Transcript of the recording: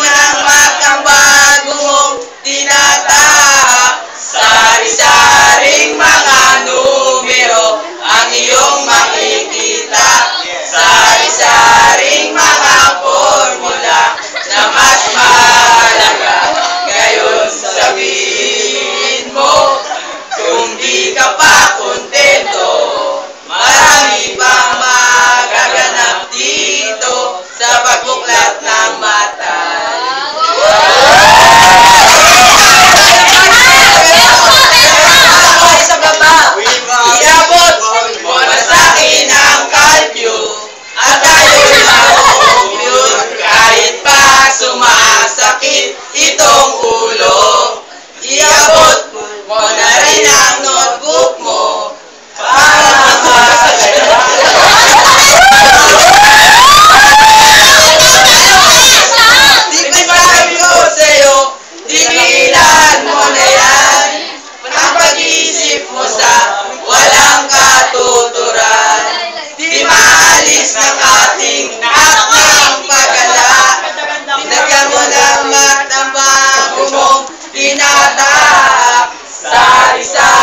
mo ng matang bago mong tinatahak. Sari-saring mga numero ang iyong makikita. Sari-saring mga formula na mas mahalaga. Ngayon sabihin mo, kung di ka pa kontento, marami pang magaganap dito sa pagbuklat ng mata. Sa baba, iabot mo na sa akin ang kalpyo at tayo'y ma-compute kahit pa sumasakit itong ulo. Iabot mo na rin ang notebook mo para makasagaya. Di ba sabi ko sa'yo, tigilan mo na yan. Ang pag-iisip mo sa walang katuturan. Di maalis ng ating akang pagala. Dinagyan mo ng matang bago mong tinatahak. Sari-sari